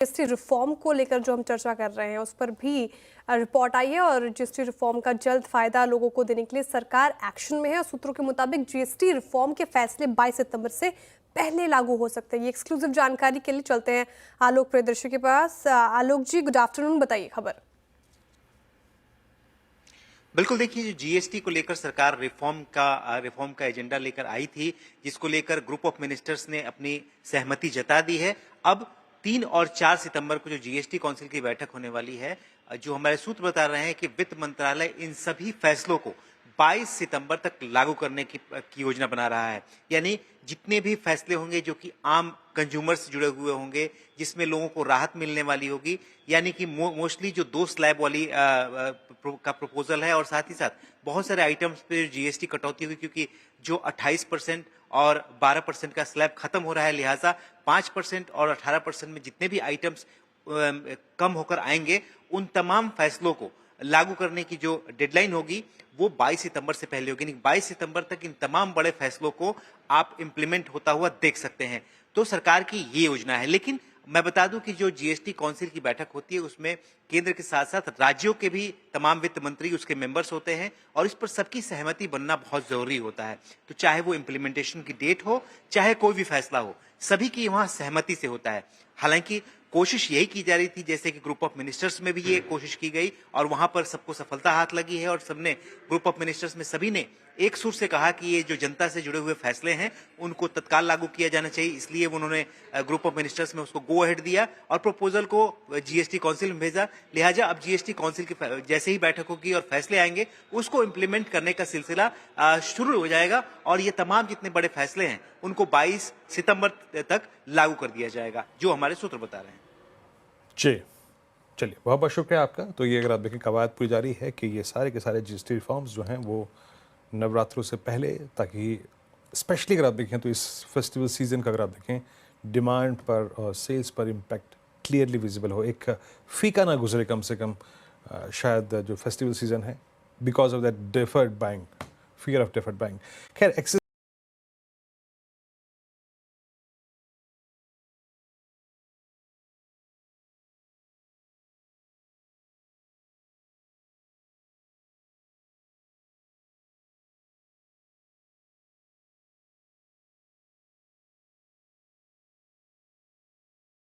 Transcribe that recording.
GST reform को लेकर जो हम चर्चा कर रहे हैं उस पर भी रिपोर्ट आई है और जीएसटी रिफॉर्म का जल्द फायदा लोगों को देने के लिए सरकार एक्शन में है और सूत्रों के मुताबिक जीएसटी रिफॉर्म के फैसले 22 सितंबर से पहले लागू हो सकते हैं। ये एक्सक्लूसिव जानकारी के लिए चलते हैं आलोक प्रियदर्शी के पास। आलोक जी, गुड आफ्टरनून, बताइए खबर। बिल्कुल, देखिए, जो जीएसटी को लेकर सरकार रिफॉर्म का एजेंडा लेकर आई थी, जिसको लेकर ग्रुप ऑफ मिनिस्टर्स ने अपनी सहमति जता दी है। अब 3 और 4 सितंबर को जो जीएसटी काउंसिल की बैठक होने वाली है, जो हमारे सूत्र बता रहे हैं कि वित्त मंत्रालय इन सभी फैसलों को 22 सितंबर तक लागू करने की योजना बना रहा है। यानी जितने भी फैसले होंगे जो कि आम कंज्यूमर से जुड़े हुए होंगे, जिसमें लोगों को राहत मिलने वाली होगी, यानी कि मोस्टली जो 2 स्लैब वाली का प्रपोजल है, और साथ ही साथ बहुत सारे आइटम्स पे जीएसटी कटौती हुई, क्योंकि जो 28% और 12% का स्लैब खत्म हो रहा है, लिहाजा 5% और 18% में जितने भी आइटम्स कम होकर आएंगे, उन तमाम फैसलों को लागू करने की जो डेडलाइन होगी वो 22 सितंबर से पहले होगी। 22 सितंबर तक इन तमाम बड़े फैसलों को आप इंप्लीमेंट होता हुआ देख सकते हैं। तो सरकार की ये योजना है। लेकिन मैं बता दूं कि जो जीएसटी काउंसिल की बैठक होती है, उसमें केंद्र के साथ साथ राज्यों के भी तमाम वित्त मंत्री उसके मेंबर्स होते हैं, और इस पर सबकी सहमति बनना बहुत जरूरी होता है। तो चाहे वो इम्प्लीमेंटेशन की डेट हो, चाहे कोई भी फैसला हो, सभी की वहां सहमति से होता है। हालांकि कोशिश यही की जा रही थी, जैसे कि ग्रुप ऑफ मिनिस्टर्स में भी ये कोशिश की गई और वहां पर सबको सफलता हाथ लगी है, और सबने ग्रुप ऑफ मिनिस्टर्स में सभी ने एक सुर से कहा कि ये जो जनता से जुड़े हुए फैसले हैं उनको तत्काल लागू किया जाना चाहिए। इसलिए उन्होंने ग्रुप ऑफ मिनिस्टर्स में उसको गो अहेड दिया और प्रपोजल को जीएसटी काउंसिल में भेजा। लिहाजा अब जीएसटी काउंसिल की जैसे ही बैठक होगी और फैसले आएंगे, उसको इम्प्लीमेंट करने का सिलसिला शुरू हो जाएगा, और ये तमाम जितने बड़े फैसले हैं उनको 22 सितंबर तक लागू कर दिया जाएगा, जो हमारे सूत्र बता रहे हैं। जी, चलिए, बहुत बहुत शुक्रिया आपका। तो ये अगर आप देखें, कवायद पूरी जारी है कि ये सारे के सारे जीएसटी रिफॉर्म्स जो हैं वो नवरात्रों से पहले, ताकि स्पेशली अगर आप देखें तो इस फेस्टिवल सीज़न का अगर आप देखें, डिमांड पर और सेल्स पर इम्पैक्ट क्लियरली विजिबल हो, एक फीका ना गुजरे कम से कम शायद जो फेस्टिवल सीज़न है, because of that deferred buying, fear of deferred buying. खैर,